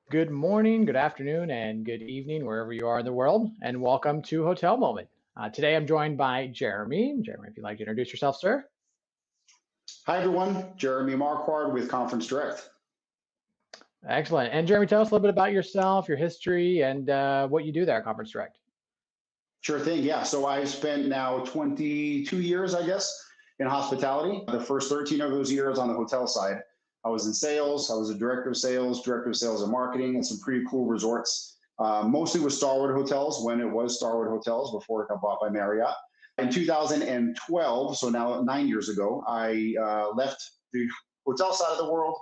Good morning, good afternoon, and good evening, wherever you are in the world, and welcome to Hotel Moment. Today I'm joined by Jeremy. Jeremy, if you'd like to introduce yourself, sir. Hi, everyone. Jeremy Marquard with ConferenceDirect. Excellent. And Jeremy, tell us a little bit about yourself, your history, and what you do there at Conference Direct. Sure thing. Yeah. So I've spent now 22 years, I guess, in hospitality. The first 13 of those years on the hotel side. I was in sales. I was a director of sales and marketing at some pretty cool resorts, mostly with Starwood Hotels when it was Starwood Hotels before it got bought by Marriott. In 2012, so now 9 years ago, I left the hotel side of the world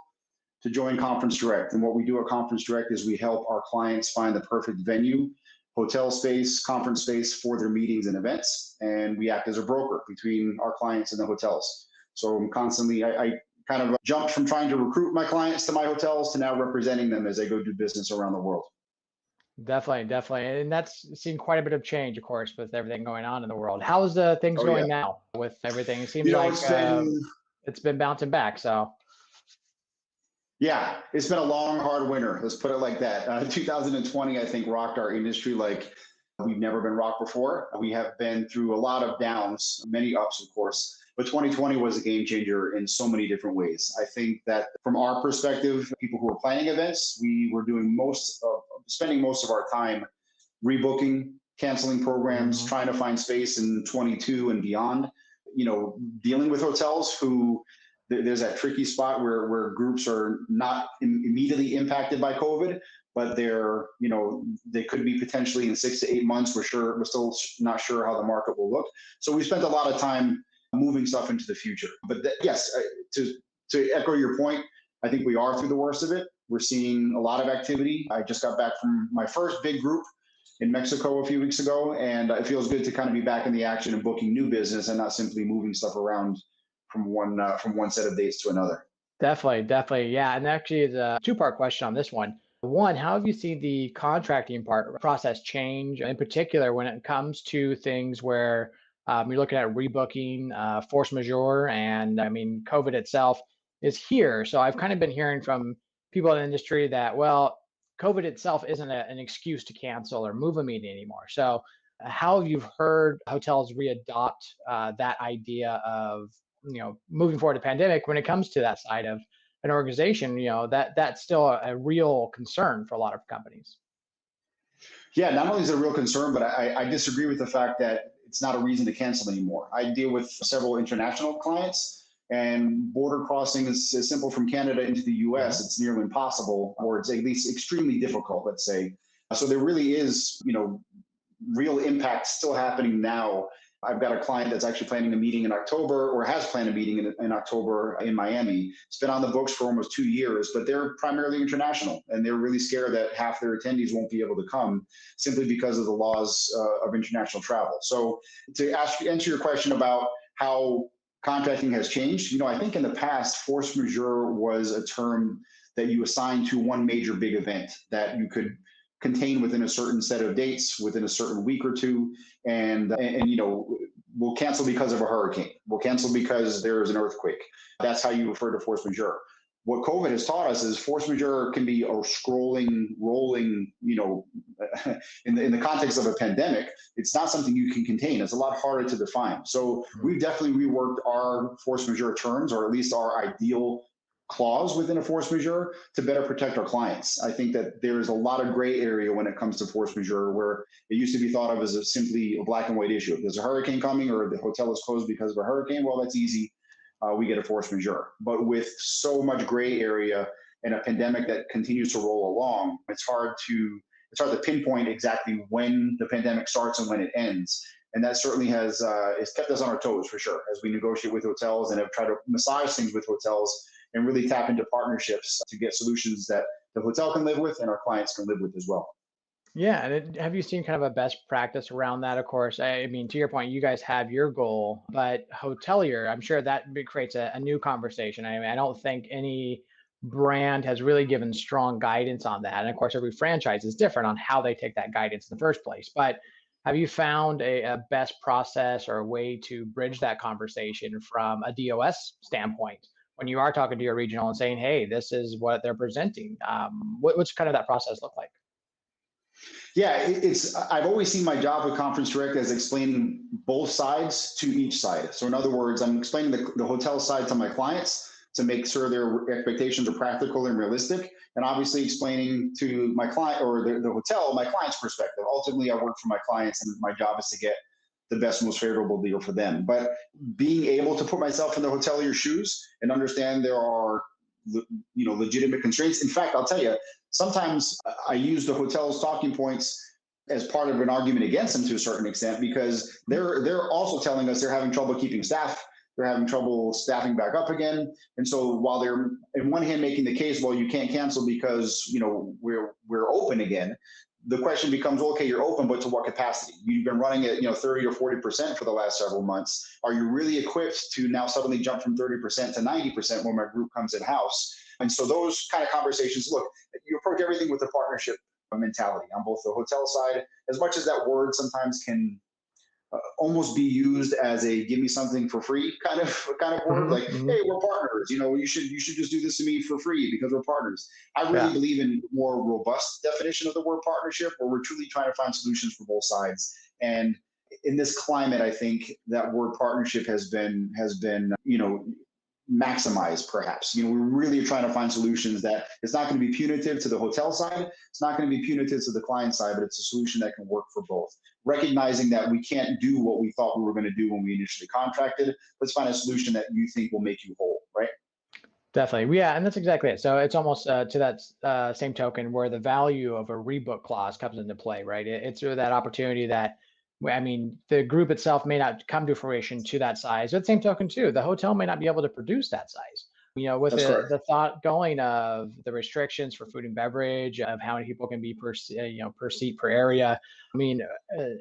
to join Conference Direct. And what we do at Conference Direct is we help our clients find the perfect venue, hotel space, conference space for their meetings and events. And we act as a broker between our clients and the hotels. So I'm constantly, I kind of jumped from trying to recruit my clients to my hotels to now representing them as they go do business around the world. Definitely, definitely. And that's seen quite a bit of change, of course, with everything going on in the world. How's things Oh, yeah. going now with everything? It seems like it's been bouncing back. So, Yeah, it's been a long, hard winter. Let's put it like that. 2020, I think, rocked our industry like we've never been rocked before. We have been through a lot of downs, many ups, of course, but 2020 was a game changer in so many different ways. I think that from our perspective, people who are planning events, we were doing spending most of our time rebooking, canceling programs, trying to find space in 22 and beyond. Dealing with hotels who there's that tricky spot where groups are not immediately impacted by COVID, but they could be potentially in 6 to 8 months. We're still not sure how the market will look. So we spent a lot of time moving stuff into the future. But yes, to echo your point, I think we are through the worst of it. We're seeing a lot of activity. I just got back from my first big group in Mexico a few weeks ago, and it feels good to kind of be back in the action and booking new business and not simply moving stuff around from one set of dates to another. definitely, definitely. Yeah. And actually, it's a two-part question on this one. One, how have you seen the contracting process change, in particular when it comes to things where you're looking at rebooking, force majeure, and I mean, COVID itself is here. So I've kind of been hearing from people in the industry that, well, COVID itself isn't an excuse to cancel or move a meeting anymore. So how have you heard hotels readopt that idea of moving forward to pandemic when it comes to that side of an organization, that's still a real concern for a lot of companies. Yeah, not only is it a real concern, but I disagree with the fact that it's not a reason to cancel anymore. I deal with several international clients, and border crossing is simple from Canada into the US. It's nearly impossible, or it's at least extremely difficult, let's say. So there really is, real impact still happening now. I've got a client that's actually planning a meeting in October, or has planned a meeting in October in Miami. It's been on the books for almost 2 years, but they're primarily international, and they're really scared that half their attendees won't be able to come simply because of the laws of international travel. So to answer your question about how contracting has changed, I think in the past, force majeure was a term that you assigned to one major big event that you could contain within a certain set of dates, within a certain week or two, and we'll cancel because of a hurricane. We'll cancel because there is an earthquake. That's how you refer to force majeure. What COVID has taught us is force majeure can be a scrolling, rolling, in the context of a pandemic, it's not something you can contain. It's a lot harder to define. So we've definitely reworked our force majeure terms, or at least our ideal clause within a force majeure, to better protect our clients. I think that there's a lot of gray area when it comes to force majeure, where it used to be thought of as simply a black and white issue. If there's a hurricane coming or the hotel is closed because of a hurricane, well, that's easy. We get a force majeure. But with so much gray area and a pandemic that continues to roll along, it's hard to pinpoint exactly when the pandemic starts and when it ends. And that certainly has kept us on our toes, for sure, as we negotiate with hotels and have tried to massage things with hotels and really tap into partnerships to get solutions that the hotel can live with and our clients can live with as well. Yeah, and have you seen kind of a best practice around that? Of course, I mean, to your point, you guys have your goal, but hotelier, I'm sure that creates a new conversation. I mean, I don't think any brand has really given strong guidance on that. And of course, every franchise is different on how they take that guidance in the first place. But have you found a best process or a way to bridge that conversation from a DOS standpoint when you are talking to your regional and saying, hey, this is what they're presenting? What's kind of that process look like? Yeah, it's I've always seen my job with Conference Direct as explaining both sides to each side. So in other words, I'm explaining the hotel side to my clients to make sure their expectations are practical and realistic, and obviously explaining to my client or the hotel my client's perspective. Ultimately, I work for my clients, and my job is to get the best, most favorable deal for them. But being able to put myself in the hotelier's shoes and understand there are legitimate constraints. In fact, I'll tell you, sometimes I use the hotel's talking points as part of an argument against them to a certain extent, because they're also telling us they're having trouble keeping staff. They're having trouble staffing back up again. And so while they're in one hand making the case, well, you can't cancel because we're open again, the question becomes, okay, you're open, but to what capacity? You've been running at 30 or 40% for the last several months. Are you really equipped to now suddenly jump from 30% to 90% when my group comes in house? And so those kind of conversations, look, you approach everything with a partnership mentality on both the hotel side, as much as that word sometimes can almost be used as a give me something for free kind of word, like, hey, we're partners, you should just do this to me for free because we're partners. I really believe in a more robust definition of the word partnership, where we're truly trying to find solutions for both sides. And in this climate, I think that word partnership has been maximize, perhaps. We're really trying to find solutions that it's not going to be punitive to the hotel side, it's not going to be punitive to the client side, but it's a solution that can work for both. Recognizing that we can't do what we thought we were going to do when we initially contracted, let's find a solution that you think will make you whole, right? Definitely. Yeah, and that's exactly it. So it's almost to that same token where the value of a rebook clause comes into play, right? It's really that opportunity that, I mean, the group itself may not come to fruition to that size. But at the same token, too, the hotel may not be able to produce that size. With That's correct. the thought going of the restrictions for food and beverage, of how many people can be per seat per area. I mean,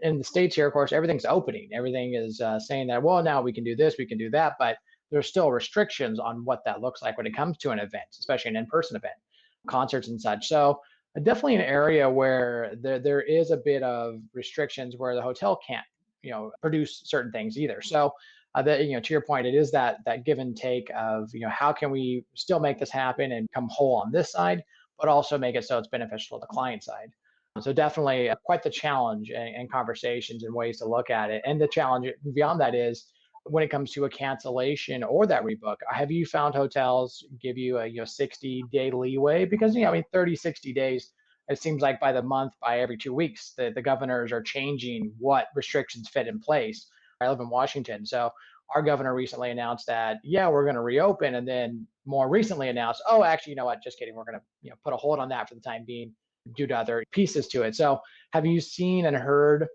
in the States here, of course, everything's opening. Everything is saying that, well, now we can do this, we can do that, but there's still restrictions on what that looks like when it comes to an event, especially an in-person event, concerts and such. So definitely an area where there is a bit of restrictions where the hotel can't, produce certain things either. So that, to your point, it is that give and take of, how can we still make this happen and come whole on this side, but also make it so it's beneficial to the client side. So definitely quite the challenge and conversations and ways to look at it. And the challenge beyond that is, when it comes to a cancellation or that rebook, have you found hotels give you a 60-day leeway? Because 30, 60 days, it seems like by the month, by every 2 weeks, the governors are changing what restrictions fit in place. I live in Washington, so our governor recently announced that, yeah, we're going to reopen, and then more recently announced, oh, actually, you know what, just kidding, we're going to put a hold on that for the time being due to other pieces to it. So have you seen and heard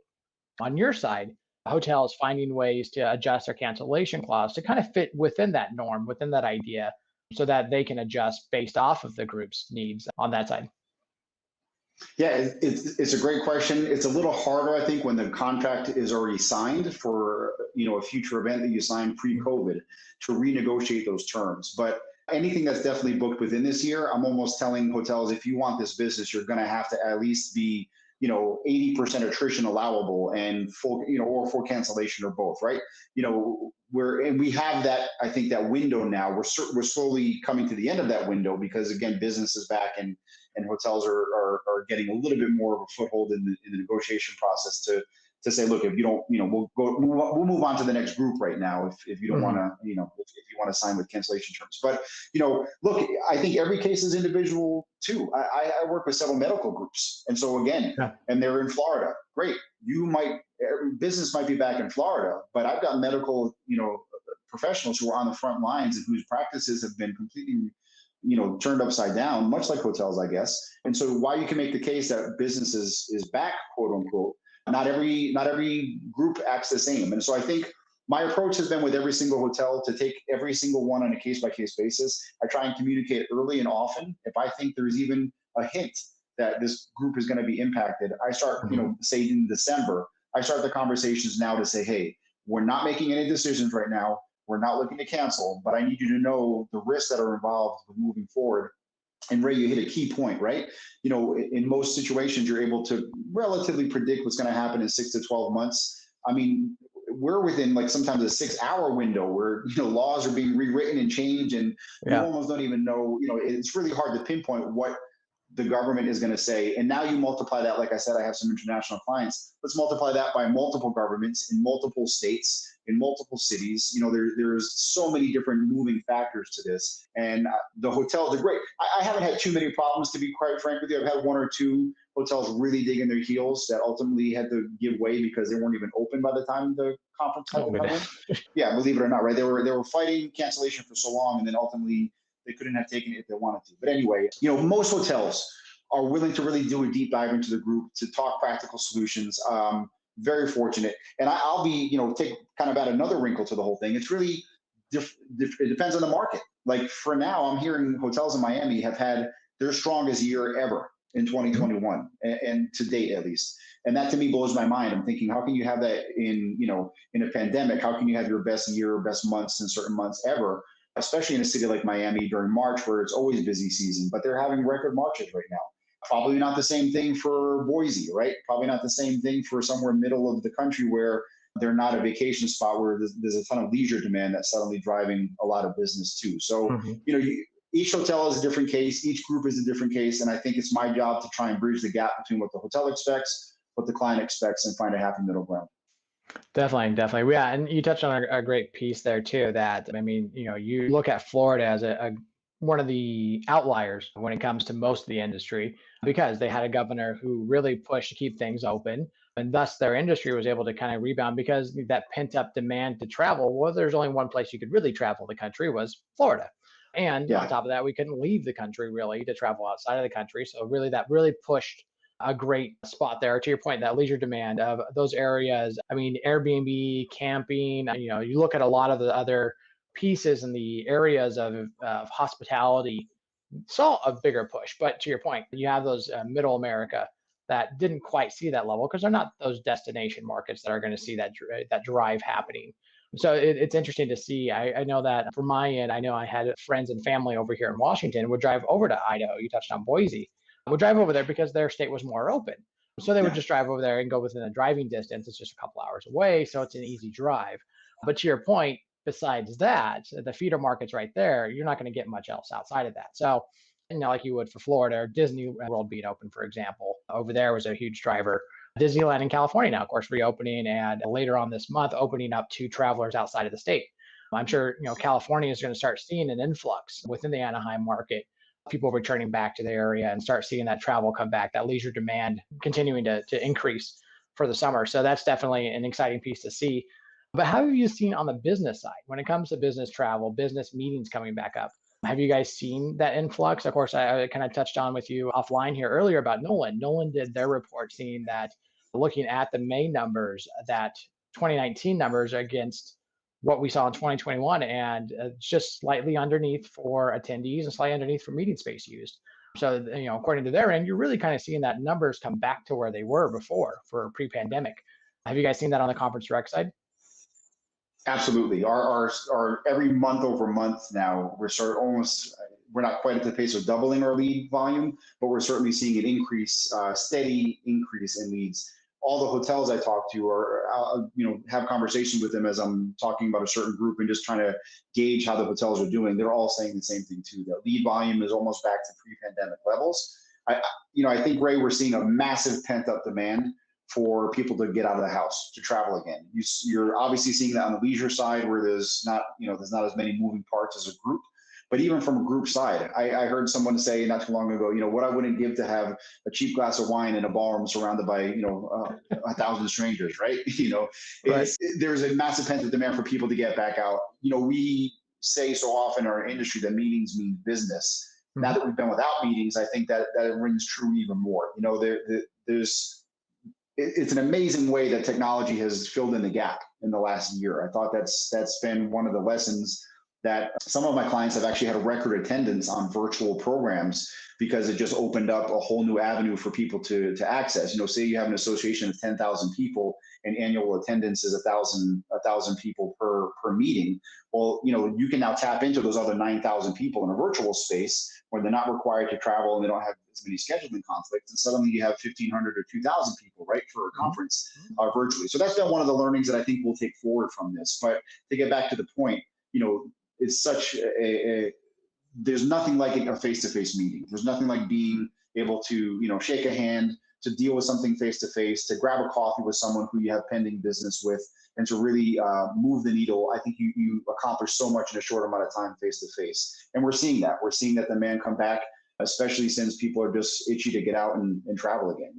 on your side hotels finding ways to adjust their cancellation clause to kind of fit within that norm, within that idea, so that they can adjust based off of the group's needs on that side? Yeah, it's a great question. It's a little harder, I think, when the contract is already signed for a future event that you signed pre-COVID to renegotiate those terms. But anything that's definitely booked within this year, I'm almost telling hotels, if you want this business, you're going to have to at least be 80% attrition allowable and full, or full cancellation, or both, right? We have that, I think, that window now. We're slowly coming to the end of that window, because again, business is back, and hotels are getting a little bit more of a foothold in the negotiation process to say, look, if you don't, we'll move on to the next group right now if you don't want to, if you want to sign with cancellation terms. But look, I think every case is individual too. I work with several medical groups, and so again, and they're in Florida. Great, business might be back in Florida, but I've got medical, professionals who are on the front lines and whose practices have been completely turned upside down, much like hotels, I guess. And so while you can make the case that business is back, quote unquote, not every group acts the same. And so I think my approach has been with every single hotel to take every single one on a case-by-case basis. I try and communicate early and often. If I think there's even a hint that this group is going to be impacted, I start, say in December, I start the conversations now to say, hey, we're not making any decisions right now. We're not looking to cancel, but I need you to know the risks that are involved with moving forward. And Ray, you hit a key point, right? In most situations, you're able to relatively predict what's going to happen in 6 to 12 months. I mean, we're within like sometimes a 6 hour window where, laws are being rewritten and changed, and you Yeah. almost don't even know, it's really hard to pinpoint what the government is going to say. And now you multiply that, like I said, I have some international clients. Let's multiply that by multiple governments in multiple states, in multiple cities. There's so many different moving factors to this. And the hotels are great. I haven't had too many problems, to be quite frank with you. I've had one or two hotels really digging their heels that ultimately had to give way because they weren't even open by the time the conference had Oh, to come good. in. Yeah, believe it or not, right? They were fighting cancellation for so long, and then ultimately they couldn't have taken it if they wanted to. But anyway, most hotels are willing to really do a deep dive into the group to talk practical solutions. Very fortunate. And I'll be, take kind of add another wrinkle to the whole thing. It's really, it depends on the market. Like for now, I'm hearing hotels in Miami have had their strongest year ever in 2021, and to date at least. And that to me blows my mind. I'm thinking, how can you have that in a pandemic? How can you have your best year, best months in certain months ever? Especially in a city like Miami during March, where it's always busy season, but they're having record Marches right now. Probably not the same thing for Boise, right? Probably not the same thing for somewhere middle of the country where they're not a vacation spot where there's a ton of leisure demand that's suddenly driving a lot of business too. So, Mhm. each hotel is a different case, each group is a different case, and I think it's my job to try and bridge the gap between what the hotel expects, what the client expects, and find a happy middle ground. Definitely, definitely. Yeah, and you touched on a great piece there too. That I mean, you look at Florida as a one of the outliers when it comes to most of the industry because they had a governor who really pushed to keep things open, and thus their industry was able to kind of rebound because that pent up demand to travel. Well, there's only one place you could really travel the country was Florida. And on Yeah. top of that, we couldn't leave the country really to travel outside of the country. So really, that really pushed a great spot there. To your point, that leisure demand of those areas. I mean, Airbnb, camping, you look at a lot of the other pieces in the areas of hospitality saw a bigger push. But to your point, you have those middle America that didn't quite see that level because they're not those destination markets that are going to see that drive happening. So it's interesting to see. I know that from my end, I know I had friends and family over here in Washington would drive over to Idaho. You touched on Boise, would drive over there because their state was more open. So they would Yeah. just drive over there and go within a driving distance. It's just a couple hours away. So it's an easy drive. But to your point, besides that, the feeder markets right there, you're not going to get much else outside of that. So, like you would for Florida or Disney World being open, for example, over there was a huge driver. Disneyland in California now, of course, reopening and later on this month, opening up to travelers outside of the state. I'm sure, California is going to start seeing an influx within the Anaheim market, people returning back to the area and start seeing that travel come back, that leisure demand continuing to increase for the summer. So that's definitely an exciting piece to see. But how have you seen on the business side when it comes to business travel, business meetings coming back up? Have you guys seen that influx? Of course, I kind of touched on with you offline here earlier about Knowland. Knowland did their report seeing that looking at the May numbers, that 2019 numbers against what we saw in 2021 and just slightly underneath for attendees and slightly underneath for meeting space used. So, according to their end, you're really kind of seeing that numbers come back to where they were before for pre-pandemic. Have you guys seen that on the ConferenceDirect side? Absolutely. Our every month over month now, we're not quite at the pace of doubling our lead volume, but we're certainly seeing an increase, steady increase in leads. All the hotels I talk to have conversations with them as I'm talking about a certain group and just trying to gauge how the hotels are doing. They're all saying the same thing too. The lead volume is almost back to pre-pandemic levels. I think, Ray, we're seeing a massive pent up demand for people to get out of the house, to travel again. You're obviously seeing that on the leisure side where there's not as many moving parts as a group. But even from a group side, I heard someone say not too long ago, what I wouldn't give to have a cheap glass of wine in a ballroom surrounded by, 1,000 strangers, right? Right. There's a massive pent-up demand for people to get back out. We say so often in our industry that meetings mean business. Now that we've been without meetings, I think that it rings true even more. It's an amazing way that technology has filled in the gap in the last year. I thought that's been one of the lessons that some of my clients have actually had a record attendance on virtual programs because it just opened up a whole new avenue for people to access. Say you have an association of 10,000 people and annual attendance is 1,000 people per meeting. Well, you can now tap into those other 9,000 people in a virtual space where they're not required to travel and they don't have as many scheduling conflicts. And suddenly you have 1,500 or 2,000 people, right, for a conference virtually. So that's been one of the learnings that I think we'll take forward from this. But to get back to the point, it's such there's nothing like a face-to-face meeting. There's nothing like being able to, shake a hand, to deal with something face-to-face, to grab a coffee with someone who you have pending business with, and to really move the needle. I think you accomplish so much in a short amount of time face-to-face. And we're seeing that. We're seeing that demand come back, especially since people are just itchy to get out and travel again,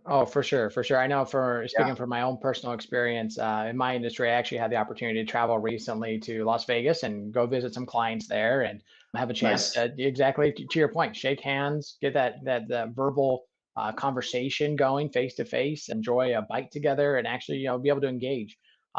Oh, for sure, for sure. I know speaking from my own personal experience in my industry, I actually had the opportunity to travel recently to Las Vegas and go visit some clients there and have a chance Nice. to exactly to your point, shake hands, get that verbal conversation going face to face, enjoy a bite together, and actually be able to engage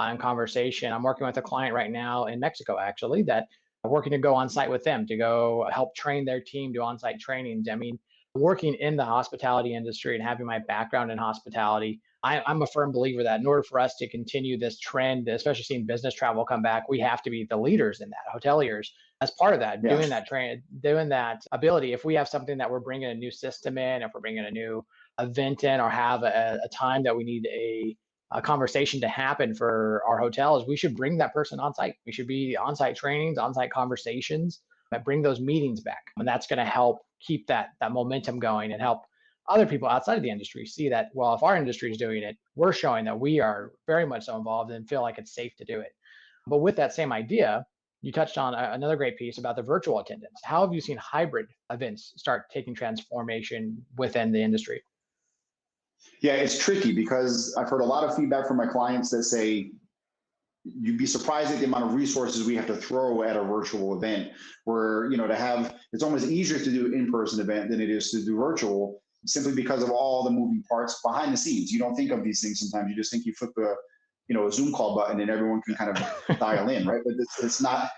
in conversation. I'm working with a client right now in Mexico actually that I'm working to go on site with them to go help train their team, do on site trainings. I mean, working in the hospitality industry and having my background in hospitality, I'm a firm believer that in order for us to continue this trend, especially seeing business travel come back, we have to be the leaders in that, hoteliers. As part of that, Yeah. doing that ability. If we have something that we're bringing a new system in, if we're bringing a new event in, or have a time that we need a conversation to happen for our hotels, we should bring that person on site. We should be on site trainings, on site conversations that bring those meetings back. And that's going to help keep that momentum going and help other people outside of the industry see that, well, if our industry is doing it, we're showing that we are very much so involved and feel like it's safe to do it. But with that same idea, you touched on another great piece about the virtual attendance. How have you seen hybrid events start taking transformation within the industry? Yeah, it's tricky because I've heard a lot of feedback from my clients that say, you'd be surprised at the amount of resources we have to throw at a virtual event where, it's almost easier to do an in-person event than it is to do virtual, simply because of all the moving parts behind the scenes. You don't think of these things sometimes. You just think you flip a Zoom call button and everyone can kind of dial in, right? But it's not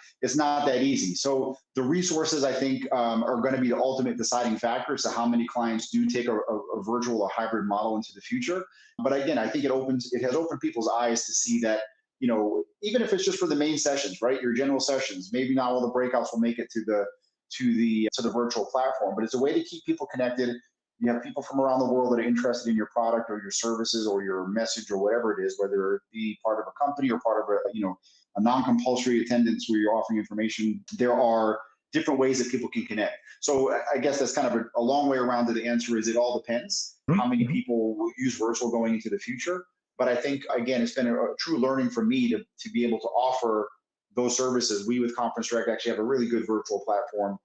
that easy. So the resources, I think, are going to be the ultimate deciding factor as to how many clients do take a virtual or hybrid model into the future. But again, I think it has opened people's eyes to see that, even if it's just for the main sessions, right? Your general sessions, maybe not all the breakouts will make it to the virtual platform, but it's a way to keep people connected. You have people from around the world that are interested in your product or your services or your message or whatever it is, whether it be part of a company or part of a non-compulsory attendance where you're offering information. There are different ways that people can connect. So I guess that's kind of a long way around to the answer is it all depends how many people will use virtual going into the future. But I think, again, it's been a true learning for me to be able to offer those services. We with ConferenceDirect actually have a really good virtual platform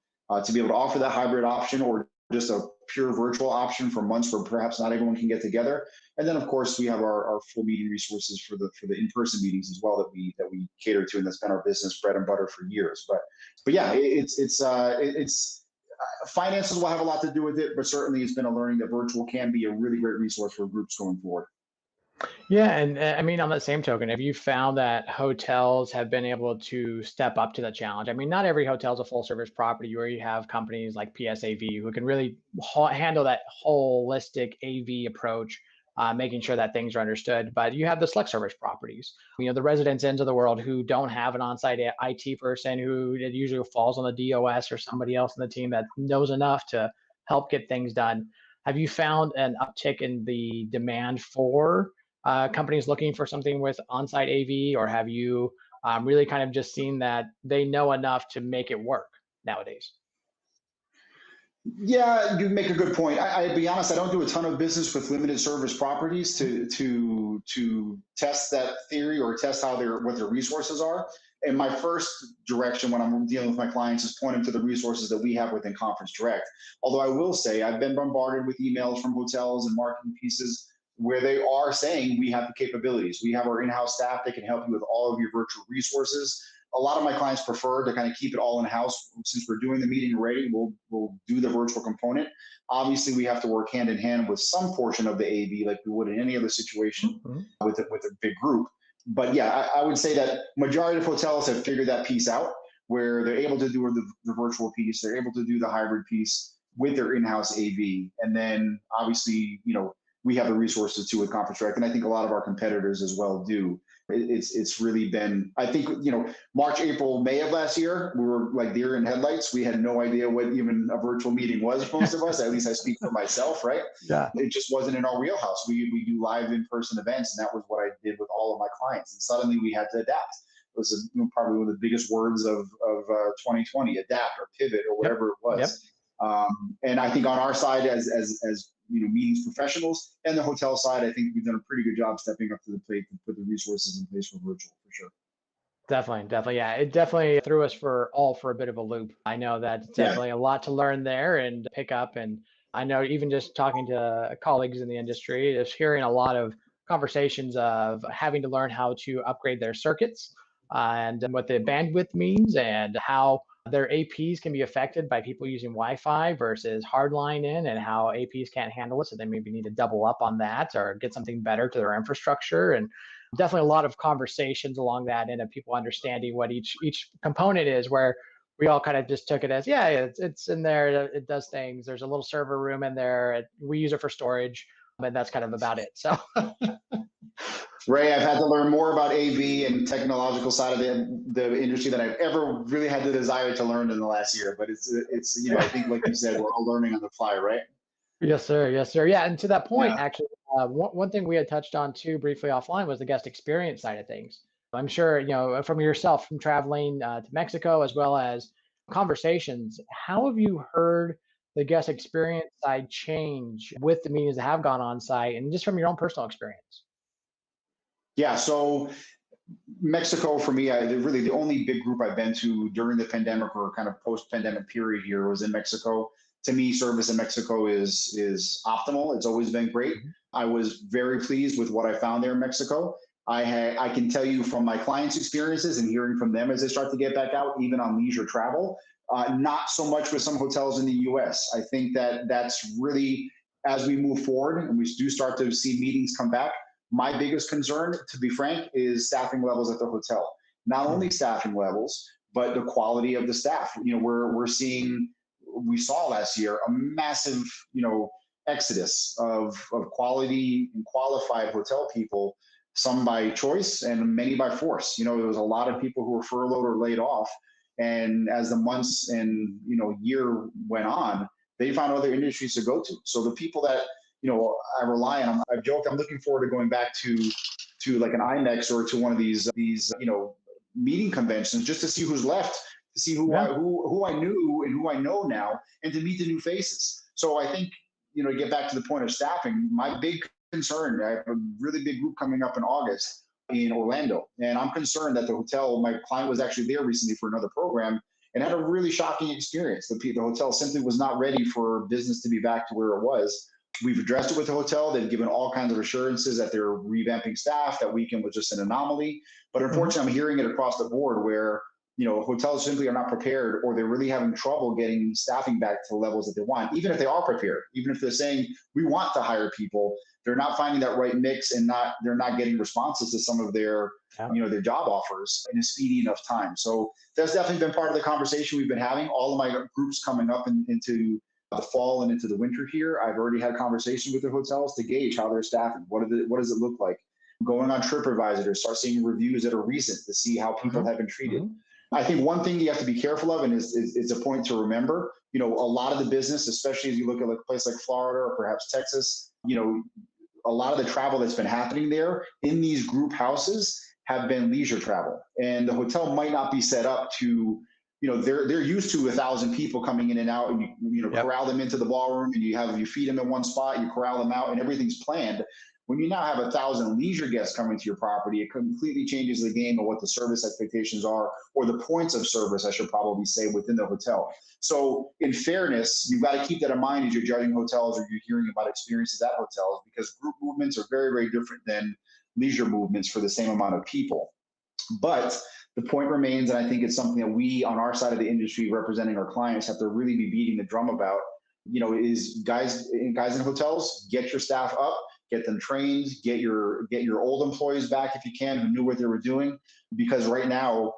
to be able to offer that hybrid option or just a pure virtual option for months where perhaps not everyone can get together. And then, of course, we have our full meeting resources for the in-person meetings as well that we cater to, and that's been our business bread and butter for years. But yeah, it's finances will have a lot to do with it, but certainly it's been a learning that virtual can be a really great resource for groups going forward. Yeah, and I mean, on that same token, have you found that hotels have been able to step up to that challenge? I mean, not every hotel is a full service property where you have companies like PSAV who can really handle that holistic AV approach, making sure that things are understood. But you have the select service properties, the Residence Inns of the world who don't have an on-site IT person who it usually falls on the DOS or somebody else in the team that knows enough to help get things done. Have you found an uptick in the demand for companies looking for something with on-site AV, or have you really kind of just seen that they know enough to make it work nowadays? Yeah, you make a good point. I'll be honest, I don't do a ton of business with limited service properties to test that theory or test what their resources are. And my first direction when I'm dealing with my clients is point them to the resources that we have within ConferenceDirect. Although I will say I've been bombarded with emails from hotels and marketing pieces where they are saying we have the capabilities. We have our in-house staff that can help you with all of your virtual resources. A lot of my clients prefer to kind of keep it all in-house. Since we're doing the meeting already, we'll do the virtual component. Obviously, we have to work hand in hand with some portion of the AV like we would in any other situation with a big group. But yeah, I would say that majority of hotels have figured that piece out, where they're able to do the virtual piece, they're able to do the hybrid piece with their in-house AV. And then obviously, we have the resources too with ConferenceDirect, and I think a lot of our competitors as well do. It's really been, I think, March, April, May of last year, we were like deer in headlights. We had no idea what even a virtual meeting was for most of us. At least I speak for myself, right? Yeah. It just wasn't in our wheelhouse. We do live in-person events, and that was what I did with all of my clients. And suddenly we had to adapt. It was probably one of the biggest words of 2020, adapt or pivot or whatever it was. Yep. And I think on our side, as meetings professionals, and the hotel side, I think we've done a pretty good job stepping up to the plate to put the resources in place for virtual, for sure. Definitely. Yeah, it definitely threw us for a bit of a loop. I know that's definitely a lot to learn there and pick up. And I know even just talking to colleagues in the industry, just hearing a lot of conversations of having to learn how to upgrade their circuits and what the bandwidth means and how their APs can be affected by people using Wi-Fi versus hardline in, and how APs can't handle it. So they maybe need to double up on that or get something better to their infrastructure. And definitely a lot of conversations along that end of people understanding what each component is, where we all kind of just took it as, it's in there, it does things. There's a little server room in there. We use it for storage, and that's kind of about it. So Ray, I've had to learn more about AV and technological side of the industry than I've ever really had the desire to learn in the last year. But it's I think, like you said, we're all learning on the fly, right? Yes, sir. Yeah, and to that point, actually, one thing we had touched on too briefly offline was the guest experience side of things. I'm sure, from yourself, from traveling to Mexico as well as conversations, how have you heard the guest experience side change with the meetings that have gone on site, and just from your own personal experience? Yeah, so Mexico for me, really the only big group I've been to during the pandemic or kind of post-pandemic period here was in Mexico. To me, service in Mexico is optimal. It's always been great. I was very pleased with what I found there in Mexico. I can tell you from my clients' experiences and hearing from them as they start to get back out, even on leisure travel, not so much with some hotels in the US. I think that's really, as we move forward and we do start to see meetings come back, my biggest concern, to be frank, is staffing levels at the hotel. Not only staffing levels, but the quality of the staff. We're seeing, we saw last year a massive, exodus of quality and qualified hotel people, some by choice and many by force. There was a lot of people who were furloughed or laid off. And as the months and, year went on, they found other industries to go to. So the people that, I rely on, I've joked, I'm looking forward to going back to like an IMEX or to one of these meeting conventions just to see who's left, to see who I knew and who I know now, and to meet the new faces. So I think, to get back to the point of staffing, my big concern, I have a really big group coming up in August in Orlando, and I'm concerned that the hotel, my client was actually there recently for another program and had a really shocking experience. The hotel simply was not ready for business to be back to where it was. We've addressed it with the hotel. They've given all kinds of assurances that they're revamping staff. That weekend was just an anomaly. But unfortunately, I'm hearing it across the board where, hotels simply are not prepared, or they're really having trouble getting staffing back to the levels that they want. Even if they are prepared, even if they're saying we want to hire people, they're not finding that right mix, and they're not getting responses to some of their their job offers in a speedy enough time. So that's definitely been part of the conversation we've been having. All of my groups coming up into the fall and into the winter here, I've already had conversations with the hotels to gauge how they're staffing. What does it look like? Going on TripAdvisor to start seeing reviews that are recent to see how people have been treated. I think one thing you have to be careful of, and it's a point to remember, a lot of the business, especially as you look at a place like Florida or perhaps Texas, a lot of the travel that's been happening there in these group houses have been leisure travel. And the hotel might not be set up to, they're used to 1,000 people coming in and out, and you corral them into the ballroom, and you feed them in one spot, you corral them out, and everything's planned. When you now have 1,000 leisure guests coming to your property, it completely changes the game of what the service expectations are, or the points of service, I should probably say, within the hotel. So in fairness, you've got to keep that in mind as you're judging hotels or you're hearing about experiences at hotels, because group movements are very, very different than leisure movements for the same amount of people. But the point remains, and I think it's something that we on our side of the industry representing our clients have to really be beating the drum about, is guys in hotels, get your staff up, get them trained, get your old employees back if you can, who knew what they were doing. Because right now,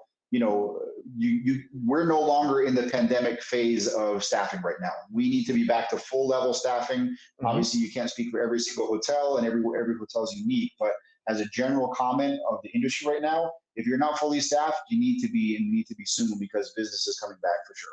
we're no longer in the pandemic phase of staffing right now. We need to be back to full level staffing. Mm-hmm. Obviously, you can't speak for every single hotel, and every hotel is unique. But as a general comment of the industry right now, if you're not fully staffed, you need to be, and you need to be soon, because business is coming back for sure.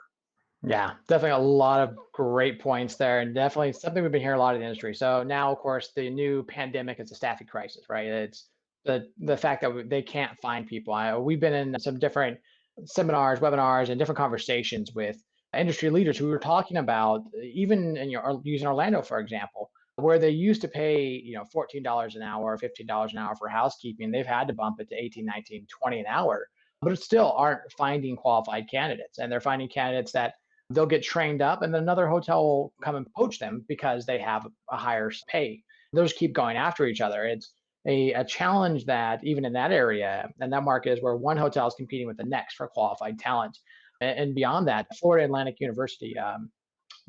Yeah, definitely a lot of great points there, and definitely something we've been hearing a lot in the industry. So now, of course, the new pandemic is a staffing crisis, right? It's the fact that they can't find people. We've been in some different seminars, webinars, and different conversations with industry leaders who were talking about, even using Orlando, for example, where they used to pay, $14 an hour, $15 an hour for housekeeping. They've had to bump it to 18, 19, 20 an hour, but it still aren't finding qualified candidates. And they're finding candidates that they'll get trained up, and then another hotel will come and poach them because they have a higher pay. Those keep going after each other. It's a challenge that even in that area and that market is where one hotel is competing with the next for qualified talent. And beyond that, Florida Atlantic University,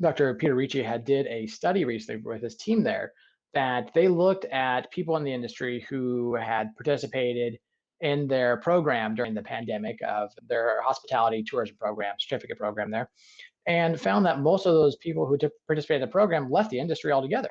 Dr. Peter Ricci did a study recently with his team there that they looked at people in the industry who had participated in their program during the pandemic of their hospitality tourism program, certificate program there, and found that most of those people who participated in the program left the industry altogether.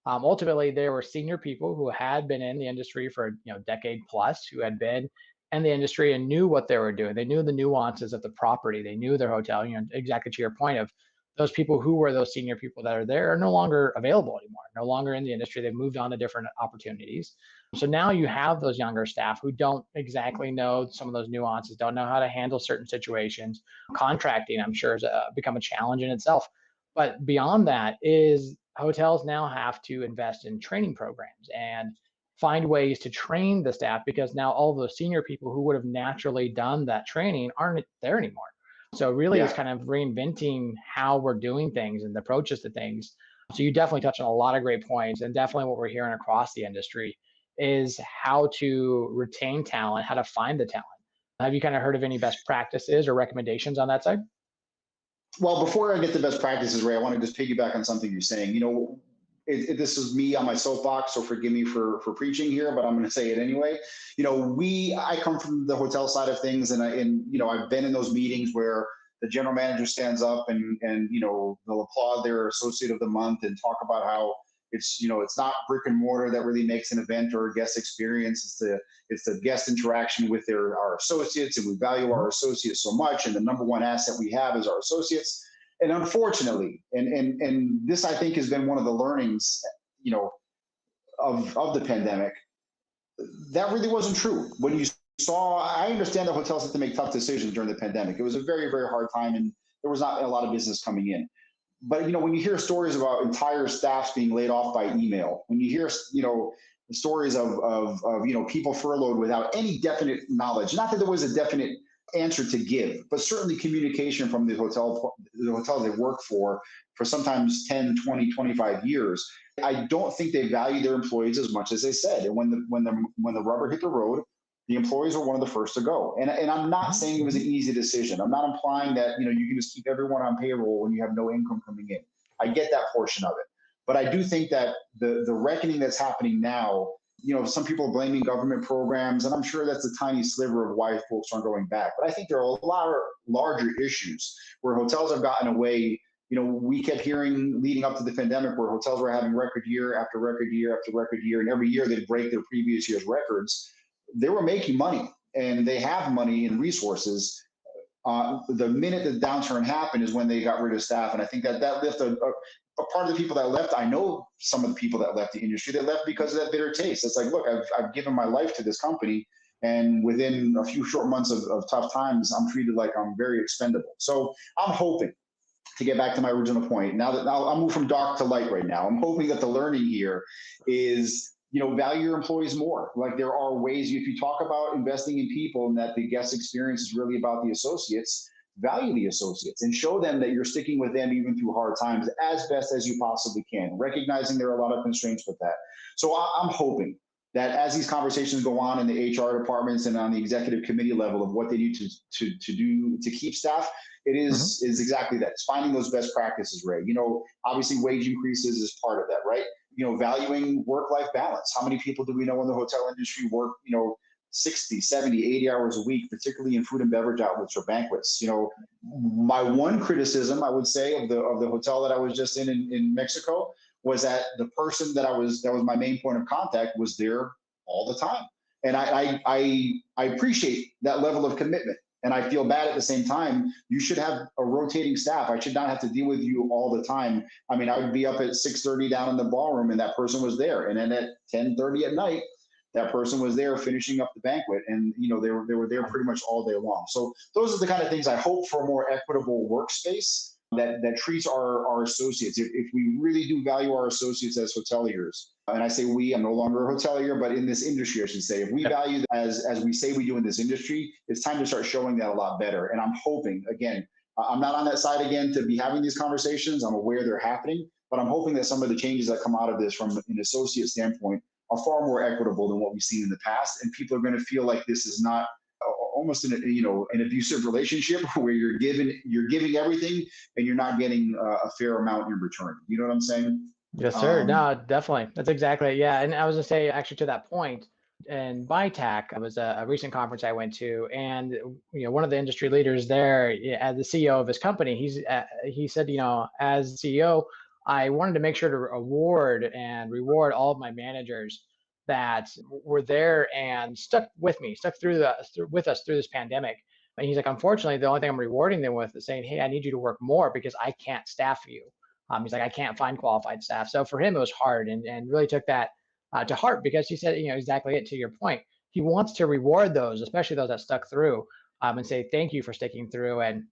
Ultimately, there were senior people who had been in the industry for a decade plus, who had been in the industry and knew what they were doing. They knew the nuances of the property. They knew their hotel. Exactly to your point of those people who were those senior people that are there are no longer available anymore, no longer in the industry. They've moved on to different opportunities. So now you have those younger staff who don't exactly know some of those nuances, don't know how to handle certain situations. Contracting, I'm sure, has become a challenge in itself. But beyond that is hotels now have to invest in training programs and find ways to train the staff, because now all of those senior people who would have naturally done that training aren't there anymore. So really it's kind of reinventing how we're doing things and the approaches to things. So you definitely touched on a lot of great points, and definitely what we're hearing across the industry is how to retain talent, how to find the talent. Have you kind of heard of any best practices or recommendations on that side? Well, before I get to best practices, Ray, I want to just piggyback on something you're saying. This is me on my soapbox, so forgive me for preaching here, but I'm going to say it anyway. I come from the hotel side of things, and I've been in those meetings where the general manager stands up and they'll applaud their associate of the month and talk about how it's not brick and mortar that really makes an event or a guest experience. It's the guest interaction with our associates, and we value our associates so much, and the number one asset we have is our associates. And unfortunately, and this I think has been one of the learnings, of the pandemic, that really wasn't true. When you saw, I understand that hotels had to make tough decisions during the pandemic. It was a very, very hard time, and there was not a lot of business coming in. But when you hear stories about entire staffs being laid off by email, when you hear stories of people furloughed without any definite knowledge, not that there was a definite answer to give, but certainly communication from the hotels they work for sometimes 10, 20, 25 years. I don't think they value their employees as much as they said. And when the rubber hit the road, the employees were one of the first to go. And I'm not saying it was an easy decision. I'm not implying that you can just keep everyone on payroll when you have no income coming in. I get that portion of it. But I do think that the reckoning that's happening now, some people are blaming government programs, and I'm sure that's a tiny sliver of why folks aren't going back. But I think there are a lot of larger issues where hotels have gotten away. We kept hearing leading up to the pandemic where hotels were having record year after record year after record year, and every year they'd break their previous year's records. They were making money, and they have money and resources. The minute the downturn happened is when they got rid of staff, and I think that left a part of the people that left. I know some of the people that left the industry that left because of that bitter taste. It's like, look, I've given my life to this company, and within a few short months of tough times, I'm treated like I'm very expendable. So I'm hoping, to get back to my original point, now I'll move from dark to light right now. I'm hoping that the learning here is, value your employees more. Like, there are ways, if you talk about investing in people and that the guest experience is really about the associates, value the associates and show them that you're sticking with them even through hard times as best as you possibly can, recognizing there are a lot of constraints with that. So I'm hoping that as these conversations go on in the HR departments and on the executive committee level of what they need to do to keep staff, it is exactly that. It's finding those best practices, Ray. Obviously wage increases is part of that, right? Valuing work-life balance. How many people do we know in the hotel industry work, 60, 70, 80 hours a week, particularly in food and beverage outlets or banquets. My one criticism, I would say, of the hotel that I was just in Mexico was that the person that was my main point of contact was there all the time. And I appreciate that level of commitment. And I feel bad at the same time. You should have a rotating staff. I should not have to deal with you all the time. I mean, I would be up at 6:30 down in the ballroom and that person was there. And then at 10:30 at night, that person was there finishing up the banquet. And they were there pretty much all day long. So those are the kind of things I hope for a more equitable workspace that treats our associates. If we really do value our associates as hoteliers, and I say we, I'm no longer a hotelier, but in this industry, I should say, if we value them as we say we do in this industry, it's time to start showing that a lot better. And I'm hoping, again, I'm not on that side again to be having these conversations. I'm aware they're happening, but I'm hoping that some of the changes that come out of this from an associate standpoint are far more equitable than what we've seen in the past. And people are going to feel like this is not almost an abusive relationship where you're giving everything and you're not getting a fair amount in return. You know what I'm saying? Yes, sir. No, definitely. That's exactly it. Yeah. And I was gonna say, actually, to that point, in BITAC, it was a recent conference I went to, and one of the industry leaders there, as the CEO of his company, he said, as CEO, I wanted to make sure to award and reward all of my managers that were there and stuck with me, stuck with us through this pandemic. And he's like, unfortunately, the only thing I'm rewarding them with is saying, hey, I need you to work more because I can't staff you. He's like, I can't find qualified staff. So for him, it was hard, and really took that to heart, because he said, exactly it, to your point. He wants to reward those, especially those that stuck through, and say thank you for sticking through and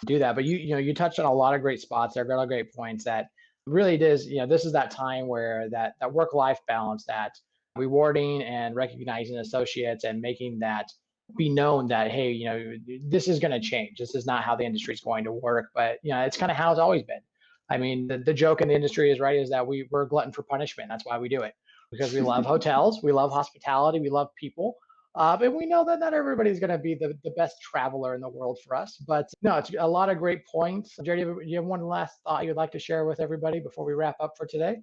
do that. But you touched on a lot of great spots there, a lot of great points that really does, this is that time where that work-life balance, that rewarding and recognizing associates and making that be known that, hey, this is going to change. This is not how the industry is going to work, but it's kind of how it's always been. I mean, the joke in the industry is that we're a glutton for punishment. That's why we do it, because we love hotels, we love hospitality, we love people. But we know that not everybody's going to be the best traveler in the world for us. But no, it's a lot of great points. Jerry, do you have one last thought you'd like to share with everybody before we wrap up for today?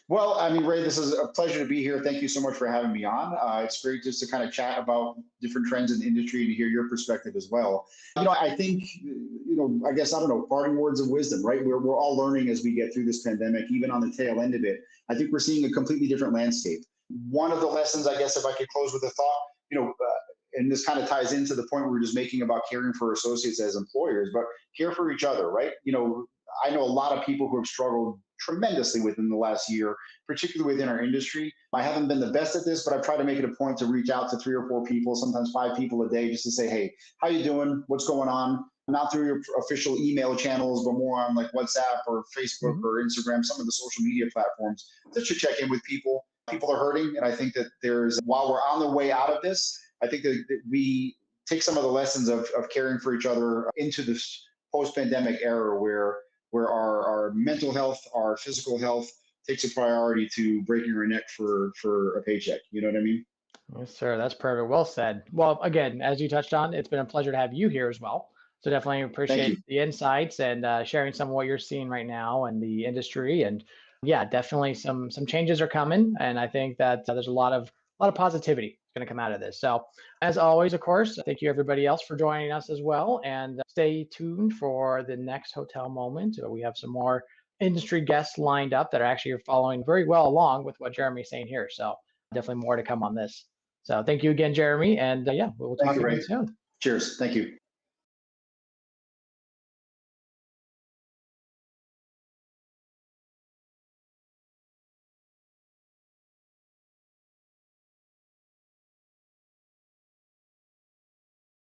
Well, I mean, Ray, this is a pleasure to be here. Thank you so much for having me on. It's great just to kind of chat about different trends in the industry and to hear your perspective as well. I think, I guess, I don't know, parting words of wisdom, right? We're all learning as we get through this pandemic, even on the tail end of it. I think we're seeing a completely different landscape. One of the lessons, I guess, if I could close with a thought, and this kind of ties into the point we were just making about caring for associates as employers, but care for each other, right? I know a lot of people who have struggled tremendously within the last year, particularly within our industry. I haven't been the best at this, but I've tried to make it a point to reach out to 3 or 4 people, sometimes 5 people a day, just to say, hey, how you doing? What's going on? Not through your official email channels, but more on like WhatsApp or Facebook or Instagram, some of the social media platforms, just to check in with people. People are hurting. And I think that while we're on the way out of this, I think that we take some of the lessons of caring for each other into this post-pandemic era where our mental health, our physical health takes a priority to breaking our neck for a paycheck. You know what I mean? Yes, sir. That's perfect. Well said. Well, again, as you touched on, it's been a pleasure to have you here as well. So definitely Thank appreciate you. the insights and sharing some of what you're seeing right now in the industry. And yeah, definitely some changes are coming, and I think that there's a lot of positivity going to come out of this. So as always, of course, thank you everybody else for joining us as well, and stay tuned for the next hotel moment. We have some more industry guests lined up that are actually following very well along with what Jeremy's saying here. So definitely more to come on this. So thank you again, Jeremy, and yeah, we'll talk again soon. Cheers. Thank you.